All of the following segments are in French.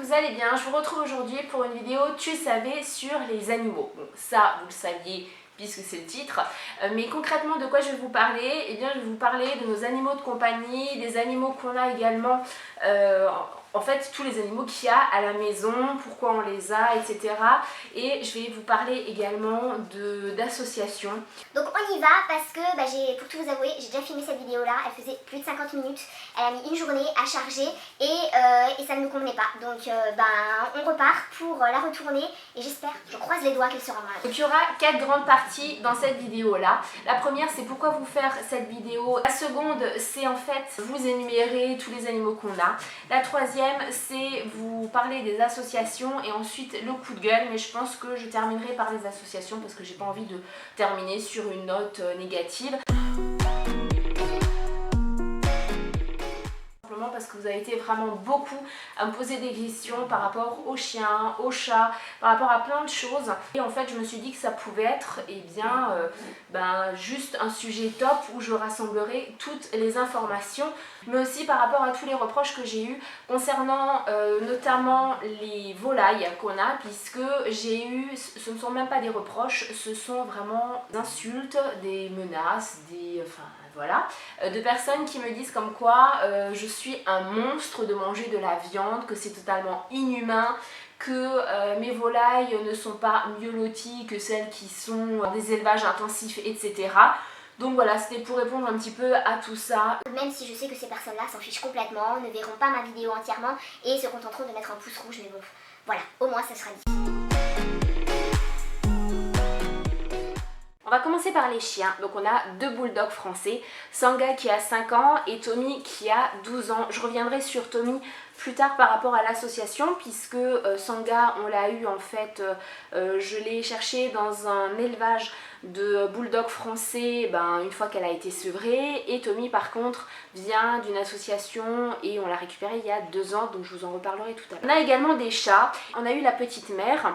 vous allez bien. Je vous retrouve aujourd'hui pour une vidéo Tu savais sur les animaux. Bon, ça vous le saviez puisque c'est le titre, mais concrètement de quoi je vais vous parler? Eh bien je vais vous parler de nos animaux de compagnie, des animaux qu'on a également, en fait tous les animaux qu'il y a à la maison, pourquoi on les a, etc. Et je vais vous parler également d'associations. Donc on y va parce que pour tout vous avouer, j'ai déjà filmé cette vidéo là, elle faisait plus de 50 minutes, elle a mis une journée à charger et ça ne nous convenait pas. Donc on repart pour la retourner et j'espère, je croise les doigts qu'elle sera malade. Donc il y aura 4 grandes parties dans cette vidéo là. La première c'est pourquoi vous faire cette vidéo. La seconde c'est en fait vous énumérer tous les animaux qu'on a. La troisième c'est vous parler des associations et ensuite le coup de gueule, mais je pense que je terminerai par les associations parce que j'ai pas envie de terminer sur une note négative. Parce que vous avez été vraiment beaucoup à me poser des questions par rapport aux chiens, aux chats, par rapport à plein de choses. Et en fait je me suis dit que ça pouvait être juste un sujet top où je rassemblerai toutes les informations, mais aussi par rapport à tous les reproches que j'ai eu concernant notamment les volailles qu'on a, puisque j'ai eu, ce ne sont même pas des reproches, ce sont vraiment des insultes, des menaces, voilà, de personnes qui me disent comme quoi je suis un monstre de manger de la viande, que c'est totalement inhumain, que mes volailles ne sont pas mieux loties que celles qui sont dans des élevages intensifs, etc. Donc voilà, c'était pour répondre un petit peu à tout ça. Même si je sais que ces personnes-là s'en fichent complètement, ne verront pas ma vidéo entièrement et se contenteront de mettre un pouce rouge, mais bon, voilà, au moins ça sera dit. On va commencer par les chiens. Donc on a deux bulldogs français, Sanga qui a 5 ans et Tommy qui a 12 ans. Je reviendrai sur Tommy plus tard par rapport à l'association, puisque Sanga on l'a eu en fait, je l'ai cherché dans un élevage de bulldogs français une fois qu'elle a été sevrée, et Tommy par contre vient d'une association et on l'a récupéré il y a 2 ans, donc je vous en reparlerai tout à l'heure. On a également des chats. On a eu la petite mère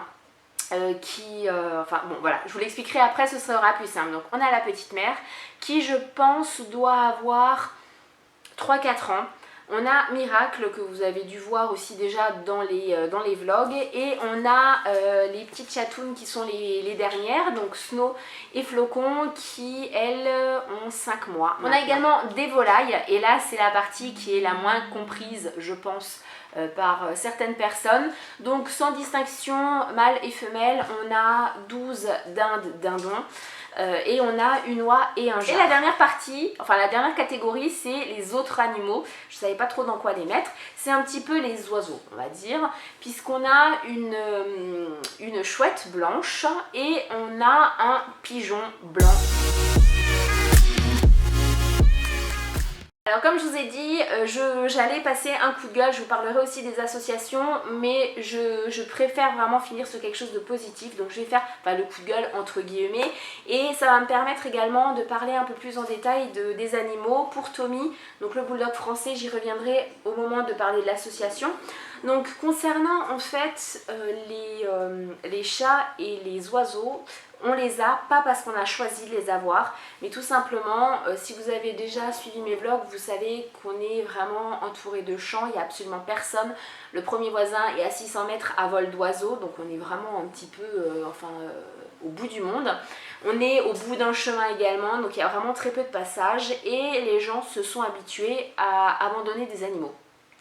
voilà, je vous l'expliquerai après, ce sera plus simple. Donc on a la petite mère qui je pense doit avoir 3-4 ans. On a Miracle que vous avez dû voir aussi déjà dans les vlogs, et on a les petites chatounes qui sont les dernières, donc Snow et Flocon qui elles ont 5 mois. On a également des volailles, et là c'est la partie qui est la moins comprise je pense par certaines personnes. Donc sans distinction mâle et femelle, on a 12 dindons. Et on a une oie et un rat. Et la dernière partie, enfin la dernière catégorie, c'est les autres animaux. Je ne savais pas trop dans quoi les mettre. C'est un petit peu les oiseaux, on va dire, puisqu'on a une chouette blanche et on a un pigeon blanc. Alors comme je vous ai dit, j'allais passer un coup de gueule, je vous parlerai aussi des associations, mais je préfère vraiment finir sur quelque chose de positif, donc je vais faire le coup de gueule entre guillemets, et ça va me permettre également de parler un peu plus en détail des animaux. Pour Tommy, donc le bulldog français, j'y reviendrai au moment de parler de l'association. Donc concernant en fait les chats et les oiseaux, on les a pas parce qu'on a choisi de les avoir, mais tout simplement si vous avez déjà suivi mes vlogs, vous savez qu'on est vraiment entouré de champs, il n'y a absolument personne. Le premier voisin est à 600 mètres à vol d'oiseau, donc on est vraiment un petit peu au bout du monde. On est au bout d'un chemin également, donc il y a vraiment très peu de passages et les gens se sont habitués à abandonner des animaux.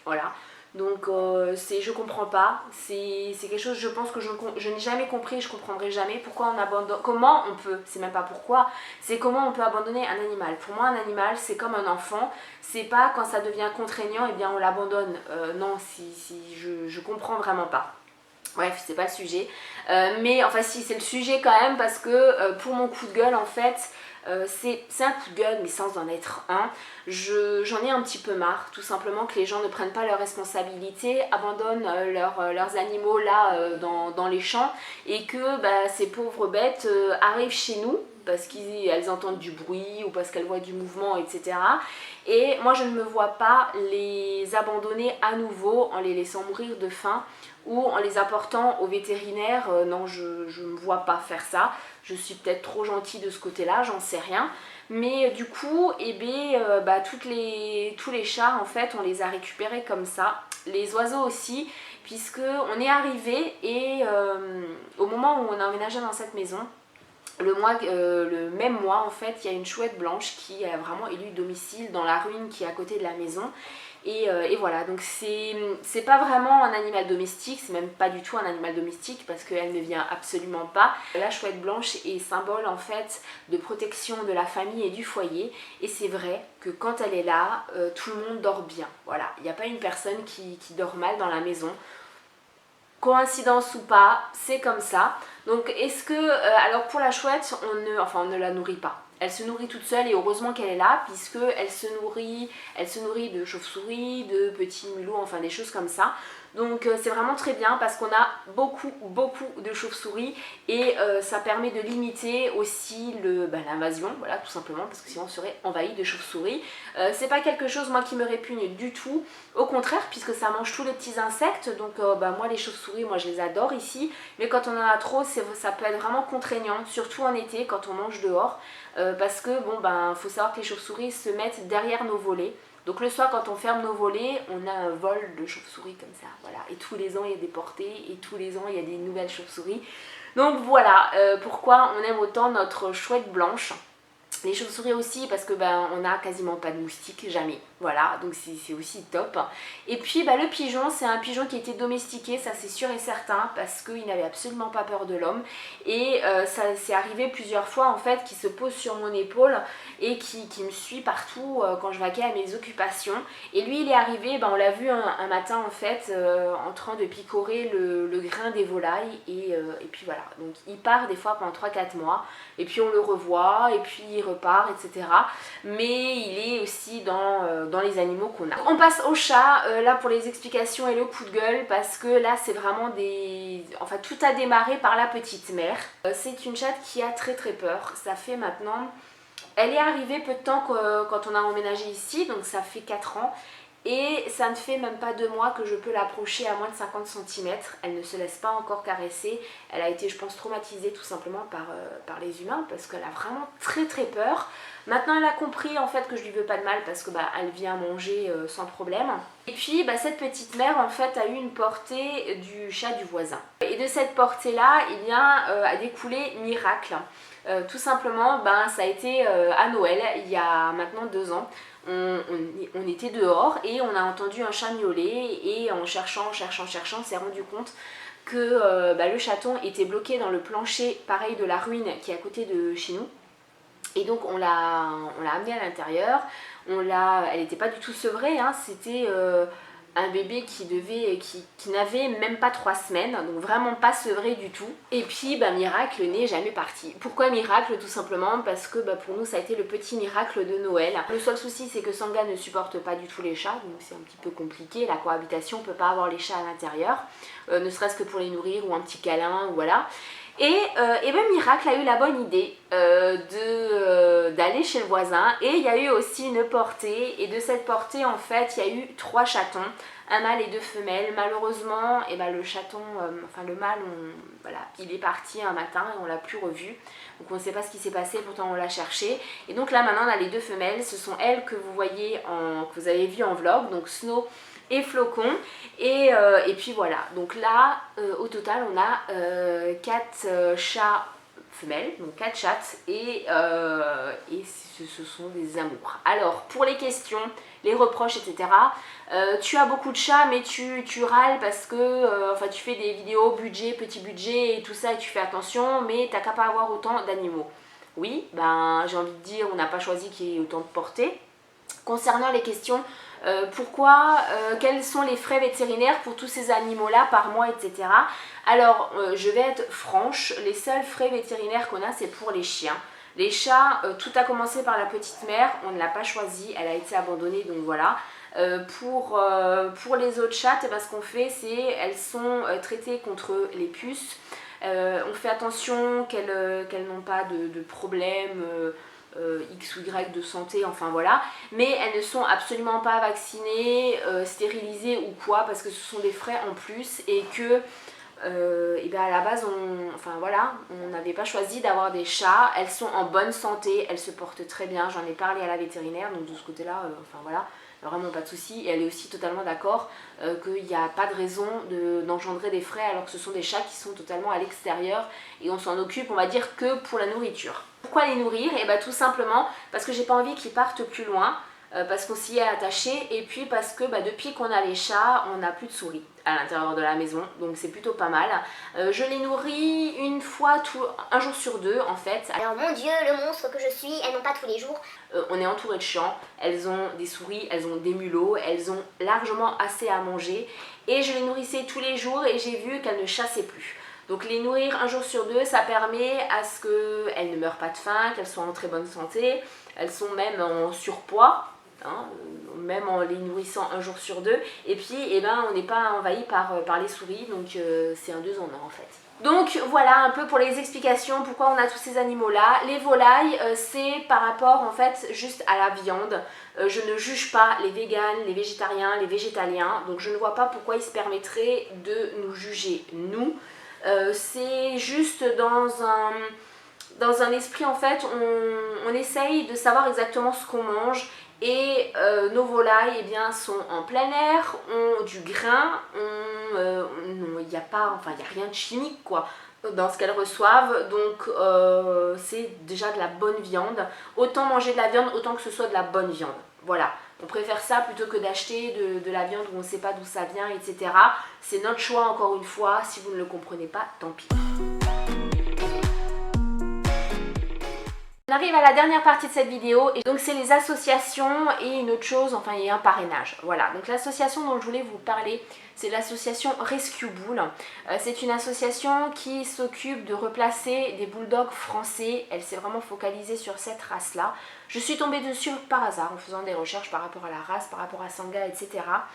Voilà. Donc je comprends pas, c'est quelque chose je pense que je n'ai jamais compris, je comprendrai jamais pourquoi on abandonne, comment on peut, c'est même pas pourquoi, c'est comment on peut abandonner un animal. Pour moi un animal c'est comme un enfant, c'est pas quand ça devient contraignant et bien on l'abandonne, non, je comprends vraiment pas. Bref, c'est pas le sujet, mais enfin si c'est le sujet quand même, parce que pour mon coup de gueule en fait, c'est un coup de gueule mais sans en être un. J'en ai un petit peu marre tout simplement que les gens ne prennent pas leurs responsabilités, abandonnent leurs animaux là dans les champs, et que ces pauvres bêtes arrivent chez nous parce qu'elles entendent du bruit ou parce qu'elles voient du mouvement, etc. Et moi je ne me vois pas les abandonner à nouveau en les laissant mourir de faim ou en les apportant au vétérinaire. Non, je ne me vois pas faire ça. Je suis peut-être trop gentille de ce côté-là, j'en sais rien. Mais du coup, tous les chats, en fait, on les a récupérés comme ça. Les oiseaux aussi. puisque on est arrivé et au moment où on a emménagé dans cette maison, le même mois en fait, il y a une chouette blanche qui a vraiment élu domicile dans la ruine qui est à côté de la maison. Et voilà, donc c'est pas vraiment un animal domestique, c'est même pas du tout un animal domestique parce qu'elle ne vient absolument pas. La chouette blanche est symbole en fait de protection de la famille et du foyer, et c'est vrai que quand elle est là, tout le monde dort bien. Voilà, il n'y a pas une personne qui dort mal dans la maison. Coïncidence ou pas, c'est comme ça. Donc est-ce que, alors pour la chouette, on ne la nourrit pas. Elle se nourrit toute seule et heureusement qu'elle est là, puisque elle se nourrit de chauves-souris, de petits mulots, enfin des choses comme ça. Donc c'est vraiment très bien parce qu'on a beaucoup de chauves-souris et ça permet de limiter aussi l'invasion, voilà, tout simplement, parce que sinon on serait envahi de chauves-souris. C'est pas quelque chose moi qui me répugne du tout, au contraire, puisque ça mange tous les petits insectes. Donc moi les chauves-souris, moi je les adore ici, mais quand on en a trop, ça peut être vraiment contraignant, surtout en été quand on mange dehors, parce que faut savoir que les chauves-souris se mettent derrière nos volets. Donc le soir quand on ferme nos volets, on a un vol de chauves-souris comme ça, voilà. Et tous les ans il y a des portées, et tous les ans il y a des nouvelles chauves-souris. Donc voilà pourquoi on aime autant notre chouette blanche. Les chauves-souris aussi parce que on n'a quasiment pas de moustiques, jamais. Voilà, donc c'est aussi top. Et puis le pigeon, c'est un pigeon qui a été domestiqué, ça c'est sûr et certain, parce qu'il n'avait absolument pas peur de l'homme. Et ça c'est arrivé plusieurs fois en fait, qu'il se pose sur mon épaule et qui me suit partout quand je vaquais à mes occupations. Et lui il est arrivé, on l'a vu un matin en fait, en train de picorer le grain des volailles. Et puis voilà, donc il part des fois pendant 3-4 mois, et puis on le revoit, et puis il repart, etc. Mais il est aussi dans les animaux qu'on a. On passe au chat, là pour les explications et le coup de gueule, parce que là c'est vraiment Enfin tout a démarré par la petite mère. C'est une chatte qui a très peur, ça fait maintenant... Elle est arrivée peu de temps quand on a emménagé ici, donc ça fait 4 ans. Et ça ne fait même pas 2 mois que je peux l'approcher à moins de 50 cm. Elle ne se laisse pas encore caresser. Elle a été, je pense, traumatisée tout simplement par les humains parce qu'elle a vraiment très peur. Maintenant, elle a compris en fait que je lui veux pas de mal parce que elle vient manger sans problème. Et puis, cette petite mère en fait a eu une portée du chat du voisin. Et de cette portée-là, a découlé miracle. Tout simplement, ça a été à Noël, il y a maintenant 2 ans. On était dehors et on a entendu un chat miauler, et en cherchant, on s'est rendu compte que le chaton était bloqué dans le plancher pareil de la ruine qui est à côté de chez nous. Et donc on l'a amené à l'intérieur. Elle n'était pas du tout sevrée, hein, c'était un bébé qui n'avait même pas 3 semaines, donc vraiment pas sevré du tout. Et puis miracle n'est jamais parti. Pourquoi miracle? Tout simplement parce que pour nous ça a été le petit miracle de Noël. Le seul souci c'est que Sangha ne supporte pas du tout les chats, donc c'est un petit peu compliqué, la cohabitation, on ne peut pas avoir les chats à l'intérieur, ne serait-ce que pour les nourrir ou un petit câlin, voilà. Et Miracle a eu la bonne idée d'aller chez le voisin, et il y a eu aussi une portée, et de cette portée en fait il y a eu 3 chatons, un mâle et 2 femelles. Malheureusement le chaton, le mâle, voilà, il est parti un matin et on l'a plus revu, donc on ne sait pas ce qui s'est passé, pourtant on l'a cherché. Et donc là maintenant on a les 2 femelles, ce sont elles que vous voyez, que vous avez vu en vlog, donc Snow et Flocon. Et puis voilà, donc là au total on a 4 chats femelles, donc 4 chattes, et ce sont des amours. Alors pour les questions, les reproches, etc. Tu as beaucoup de chats mais tu râles parce que tu fais des vidéos petit budget et tout ça, et tu fais attention, mais t'as qu'à pas avoir autant d'animaux. Oui, j'ai envie de dire, on n'a pas choisi qu'il y ait autant de portées. Concernant les questions, quels sont les frais vétérinaires pour tous ces animaux-là par mois, etc. Alors, je vais être franche, les seuls frais vétérinaires qu'on a, c'est pour les chiens. Les chats, tout a commencé par la petite mère, on ne l'a pas choisie, elle a été abandonnée, donc voilà. Pour les autres chattes, ce qu'on fait, c'est elles sont traitées contre les puces. On fait attention qu'elles n'ont pas de problème X ou Y de santé, enfin voilà, mais elles ne sont absolument pas vaccinées, stérilisées ou quoi, parce que ce sont des frais en plus, et que à la base on n'avait pas choisi d'avoir des chats. Elles sont en bonne santé, elles se portent très bien, j'en ai parlé à la vétérinaire, donc de ce côté là voilà, vraiment pas de souci. Et elle est aussi totalement d'accord qu'il n'y a pas de raison d'engendrer des frais alors que ce sont des chats qui sont totalement à l'extérieur et on s'en occupe, on va dire, que pour la nourriture. Pourquoi les nourrir? Et bien tout simplement parce que j'ai pas envie qu'ils partent plus loin. Parce qu'on s'y est attaché et puis parce que depuis qu'on a les chats, on n'a plus de souris à l'intérieur de la maison, donc c'est plutôt pas mal. Je les nourris une fois, un jour sur deux en fait. Alors mon Dieu, le monstre que je suis, elles n'ont pas tous les jours. On est entouré de champs, elles ont des souris, elles ont des mulots, elles ont largement assez à manger et je les nourrissais tous les jours et j'ai vu qu'elles ne chassaient plus. Donc les nourrir un jour sur deux, ça permet à ce qu'elles ne meurent pas de faim, qu'elles soient en très bonne santé, elles sont même en surpoids. Même en les nourrissant un jour sur deux, et puis on n'est pas envahi par les souris, donc c'est un 2 en 1 en fait. Donc voilà un peu pour les explications pourquoi on a tous ces animaux là. Les volailles c'est par rapport en fait juste à la viande. Je ne juge pas les véganes, les végétariens, les végétaliens, donc je ne vois pas pourquoi ils se permettraient de nous juger nous. C'est juste dans un esprit en fait, on essaye de savoir exactement ce qu'on mange. Et nos volailles sont en plein air, ont du grain, il n'y a rien de chimique quoi dans ce qu'elles reçoivent, donc c'est déjà de la bonne viande. Autant manger de la viande, autant que ce soit de la bonne viande. Voilà, on préfère ça plutôt que d'acheter de la viande où on ne sait pas d'où ça vient, etc. C'est notre choix encore une fois, si vous ne le comprenez pas, tant pis. On arrive à la dernière partie de cette vidéo et donc c'est les associations et une autre chose, et un parrainage. Voilà, donc l'association dont je voulais vous parler, c'est l'association Rescue Bull. C'est une association qui s'occupe de replacer des bulldogs français. Elle s'est vraiment focalisée sur cette race-là. Je suis tombée dessus par hasard en faisant des recherches par rapport à la race, par rapport à Sangha, etc.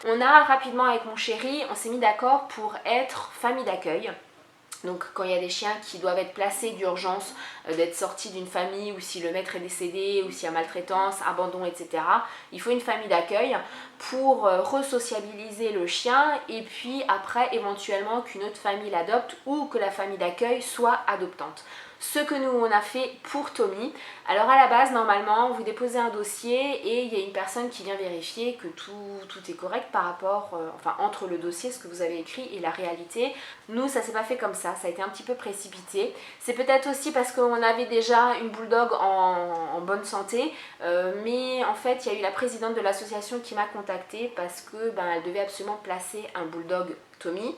On a rapidement avec mon chéri, on s'est mis d'accord pour être famille d'accueil. Donc quand il y a des chiens qui doivent être placés d'urgence, d'être sortis d'une famille ou si le maître est décédé ou s'il y a maltraitance, abandon, etc. Il faut une famille d'accueil pour resociabiliser le chien et puis après éventuellement qu'une autre famille l'adopte ou que la famille d'accueil soit adoptante. Ce que nous on a fait pour Tommy. Alors à la base normalement vous déposez un dossier et il y a une personne qui vient vérifier que tout est correct par rapport, entre le dossier, ce que vous avez écrit et la réalité. Nous ça s'est pas fait comme ça a été un petit peu précipité. C'est peut-être aussi parce qu'on avait déjà une bulldog en bonne santé, mais en fait il y a eu la présidente de l'association qui m'a contactée parce que elle devait absolument placer un bulldog Tommy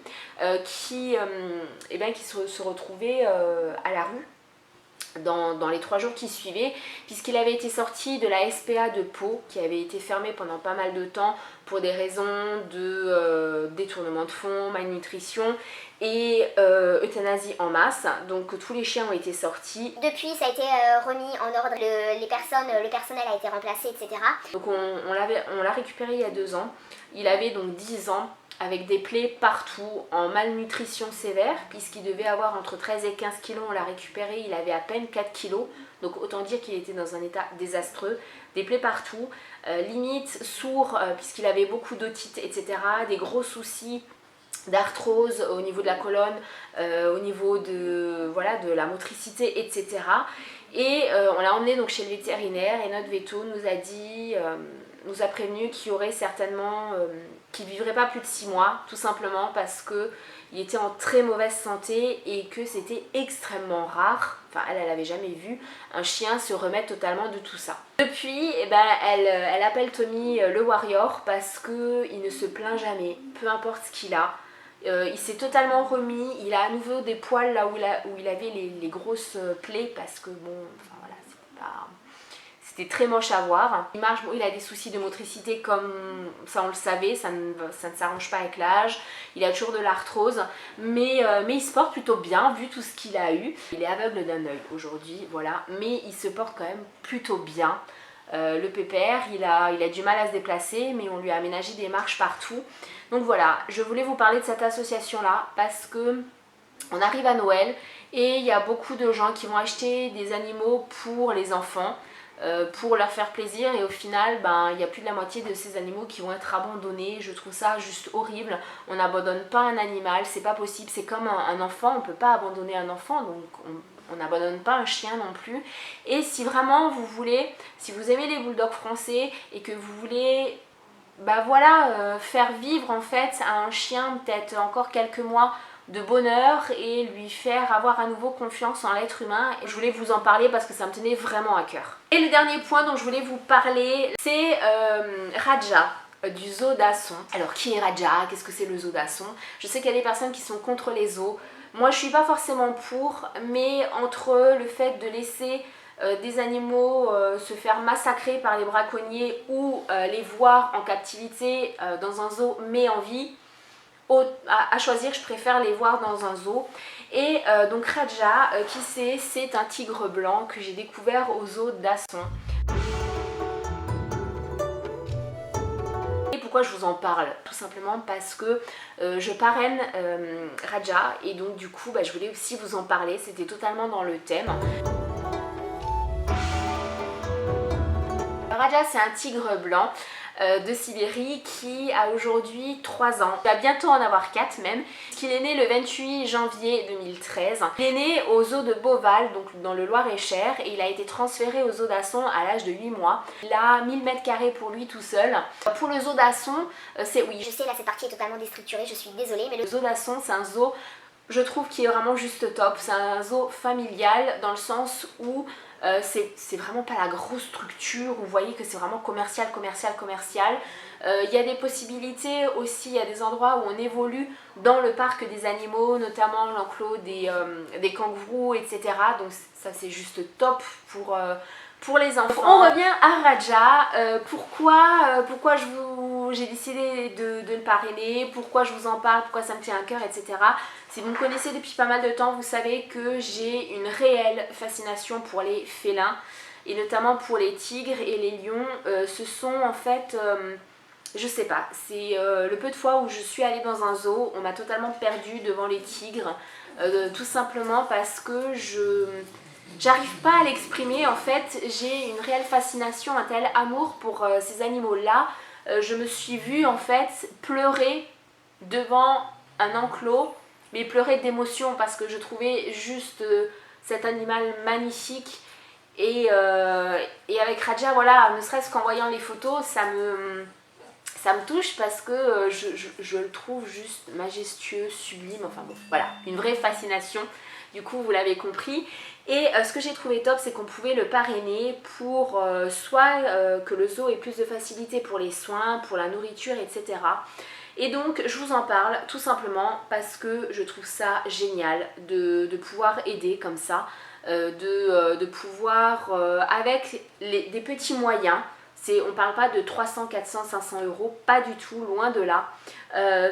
qui se retrouvait à la rue dans les 3 jours qui suivaient, puisqu'il avait été sorti de la SPA de Pau qui avait été fermée pendant pas mal de temps pour des raisons de détournement de fonds, malnutrition et euthanasie en masse. Donc tous les chiens ont été sortis. Depuis ça a été remis en ordre, le personnel a été remplacé, etc. Donc on l'a récupéré il y a 2 ans. Il avait donc 10 ans avec des plaies partout, en malnutrition sévère, puisqu'il devait avoir entre 13 et 15 kilos, on l'a récupéré, il avait à peine 4 kilos, donc autant dire qu'il était dans un état désastreux, des plaies partout, limite sourd, puisqu'il avait beaucoup d'otite, etc., des gros soucis d'arthrose au niveau de la colonne, au niveau de la motricité, etc. Et on l'a emmené donc chez le vétérinaire et notre véto nous a prévenu qu'il y aurait certainement, qu'il ne vivrait pas plus de 6 mois, tout simplement parce qu'il était en très mauvaise santé et que c'était extrêmement rare, elle n'avait jamais vu un chien se remettre totalement de tout ça. Depuis, elle appelle Tommy le Warrior parce qu'il ne se plaint jamais, peu importe ce qu'il a. Il s'est totalement remis, il a à nouveau des poils là où il avait les grosses plaies parce que c'était très moche à voir. Il marche, il a des soucis de motricité comme ça on le savait, ça ne s'arrange pas avec l'âge. Il a toujours de l'arthrose, mais il se porte plutôt bien vu tout ce qu'il a eu. Il est aveugle d'un œil aujourd'hui, voilà, mais il se porte quand même plutôt bien. Le pépère, il a du mal à se déplacer, mais on lui a aménagé des marches partout. Donc voilà, je voulais vous parler de cette association-là parce que on arrive à Noël et il y a beaucoup de gens qui vont acheter des animaux pour les enfants, pour leur faire plaisir, et au final il y a plus de la moitié de ces animaux qui vont être abandonnés. Je trouve ça juste horrible. On n'abandonne pas un animal, c'est pas possible, c'est comme un enfant, on peut pas abandonner un enfant, donc on n'abandonne pas un chien non plus. Et si vraiment vous voulez, si vous aimez les bulldogs français et que vous voulez bah voilà, faire vivre en fait à un chien peut-être encore quelques mois de bonheur et lui faire avoir à nouveau confiance en l'être humain. Et je voulais vous en parler parce que ça me tenait vraiment à cœur. Et le dernier point dont je voulais vous parler, c'est Raja du zoo d'Asson. Alors qui est Raja? Qu'est-ce que c'est le zoo d'Asson? Je sais qu'il y a des personnes qui sont contre les zoos. Moi je suis pas forcément pour, mais entre le fait de laisser des animaux se faire massacrer par les braconniers ou les voir en captivité dans un zoo mais en vie, à choisir, je préfère les voir dans un zoo. Et donc Raja, qui c'est un tigre blanc que j'ai découvert au zoo d'Asson. Et pourquoi je vous en parle? Tout simplement parce que je parraine Raja et donc du coup je voulais aussi vous en parler, c'était totalement dans le thème. Raja, c'est un tigre blanc de Sibérie qui a aujourd'hui 3 ans. Il va bientôt en avoir 4 même. Il est né le 28 janvier 2013. Il est né au zoo de Beauval, donc dans le Loir-et-Cher, et il a été transféré au zoo d'Asson à l'âge de 8 mois. Il a 1000 m² pour lui tout seul. Pour le zoo d'Asson, c'est oui. Je sais, là cette partie est totalement déstructurée, je suis désolée, mais Le zoo d'Asson, c'est un zoo, je trouve, qui est vraiment juste top. C'est un zoo familial dans le sens où c'est vraiment pas la grosse structure, vous voyez que c'est vraiment commercial. Il y a des possibilités aussi, il y a des endroits où on évolue dans le parc des animaux, notamment l'enclos des kangourous, etc. Donc ça c'est juste top pour les enfants. On revient à Raja. Pourquoi j'ai décidé de le parrainer, pourquoi je vous en parle, pourquoi ça me tient à cœur, etc. Si vous me connaissez depuis pas mal de temps, vous savez que j'ai une réelle fascination pour les félins et notamment pour les tigres et les lions. Ce sont en fait, je sais pas, c'est le peu de fois où je suis allée dans un zoo, on m'a totalement perdue devant les tigres, tout simplement parce que j'arrive pas à l'exprimer. En fait, j'ai une réelle fascination, un tel amour pour ces animaux-là. Je me suis vue en fait pleurer devant un enclos, mais pleurer d'émotion parce que je trouvais juste cet animal magnifique. Et avec Raja, voilà, ne serait-ce qu'en voyant les photos, ça me touche parce que je le trouve juste majestueux, sublime, enfin bon, voilà, une vraie fascination. Du coup, vous l'avez compris. Et ce que j'ai trouvé top, c'est qu'on pouvait le parrainer pour soit que le zoo ait plus de facilité pour les soins, pour la nourriture, etc. Et donc, je vous en parle tout simplement parce que je trouve ça génial de pouvoir aider comme ça, de pouvoir, avec des petits moyens, on ne parle pas de 300, 400, 500 euros, pas du tout, loin de là.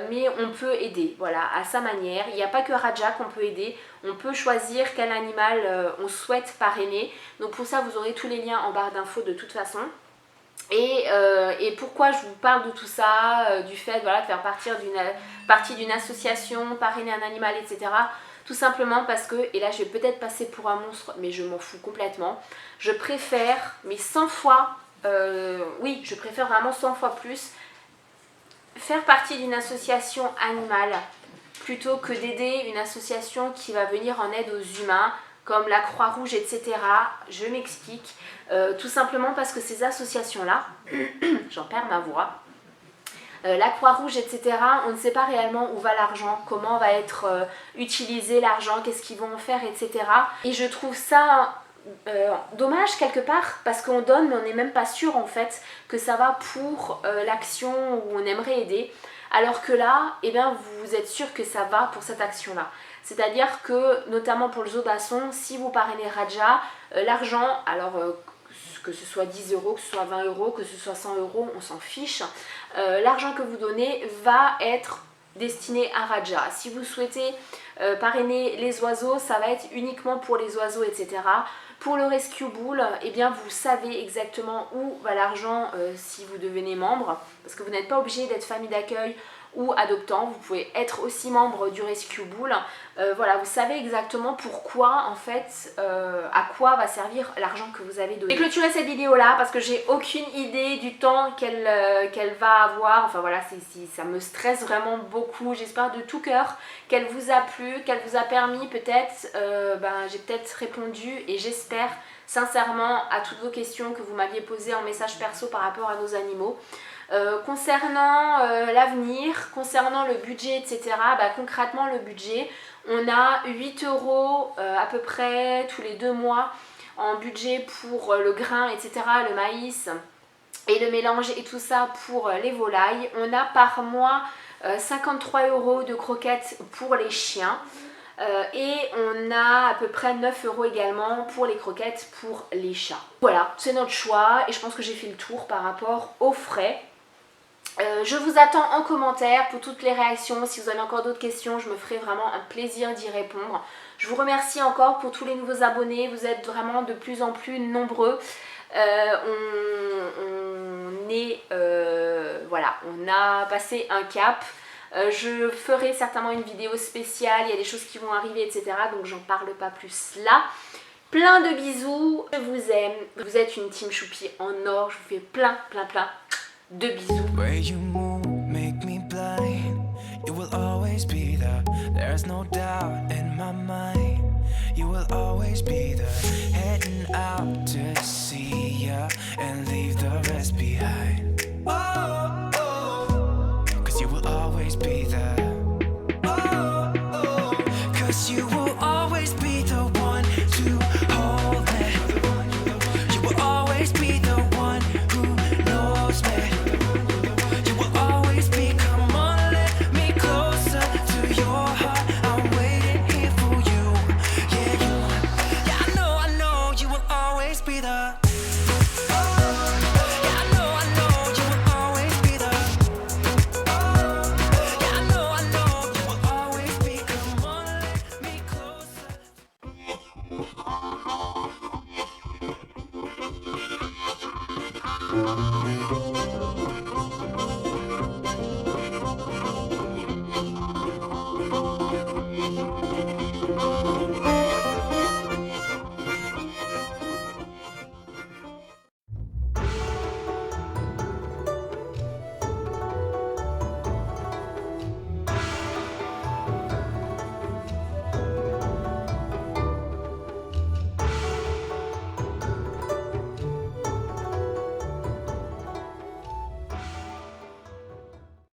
Mais on peut aider, voilà, à sa manière. Il n'y a pas que Raja qu'on peut aider, on peut choisir quel animal on souhaite parrainer. Donc pour ça, vous aurez tous les liens en barre d'infos de toute façon. Et pourquoi je vous parle de tout ça, du fait voilà, de faire partie d'une association, parrainer un animal, etc. Tout simplement parce que, et là je vais peut-être passer pour un monstre, mais je m'en fous complètement, je préfère, mais 100 fois, oui, je préfère vraiment 100 fois plus, faire partie d'une association animale plutôt que d'aider une association qui va venir en aide aux humains, comme la Croix-Rouge, etc. Je m'explique. Tout simplement parce que ces associations-là, j'en perds ma voix, la Croix-Rouge, etc., on ne sait pas réellement où va l'argent, comment va être utilisé l'argent, qu'est-ce qu'ils vont en faire, etc. Et je trouve ça dommage quelque part, parce qu'on donne, mais on n'est même pas sûr en fait que ça va pour l'action où on aimerait aider. Alors que là, eh bien, vous êtes sûr que ça va pour cette action-là. C'est-à-dire que, notamment pour le zoo d'Asson, si vous parrainez Raja, l'argent, alors que ce soit 10 euros, que ce soit 20 euros, que ce soit 100 euros, on s'en fiche. L'argent que vous donnez va être destiné à Raja. Si vous souhaitez parrainer les oiseaux, ça va être uniquement pour les oiseaux, etc. Pour le Rescue Bull, eh bien vous savez exactement où va l'argent si vous devenez membre, parce que vous n'êtes pas obligé d'être famille d'accueil ou adoptant, vous pouvez être aussi membre du Rescue Bull. Voilà, vous savez exactement pourquoi, en fait, à quoi va servir l'argent que vous avez donné. J'ai clôturé cette vidéo là parce que j'ai aucune idée du temps qu'elle va avoir. Enfin voilà, ça me stresse vraiment beaucoup. J'espère de tout cœur qu'elle vous a plu, qu'elle vous a permis peut-être, j'ai peut-être répondu et j'espère sincèrement à toutes vos questions que vous m'aviez posées en message perso par rapport à nos animaux. Concernant l'avenir, concernant le budget, etc., concrètement le budget, on a 8 € à peu près tous les 2 mois en budget pour le grain, etc., le maïs et le mélange et tout ça pour les volailles. On a par mois 53 € de croquettes pour les chiens. Et on a à peu près 9 € également pour les croquettes pour les chats. Voilà, c'est notre choix et je pense que j'ai fait le tour par rapport aux frais. Je vous attends en commentaire pour toutes les réactions. Si vous avez encore d'autres questions, je me ferai vraiment un plaisir d'y répondre. Je vous remercie encore pour tous les nouveaux abonnés. Vous êtes vraiment de plus en plus nombreux. Voilà, on a passé un cap. Je ferai certainement une vidéo spéciale, il y a des choses qui vont arriver, etc. Donc j'en parle pas plus là. Plein de bisous, je vous aime. Vous êtes une team Choupi en or, je vous fais plein de bisous. Where you move, make me blind. You will always be there. There's no doubt in my mind. You will always be there. Heading out to see ya and leave the rest behind. Oh, oh. 'Cause you will always be there. Oh, oh. 'Cause you will always be the one to hold me. You will always be the one who knows me. Thank you.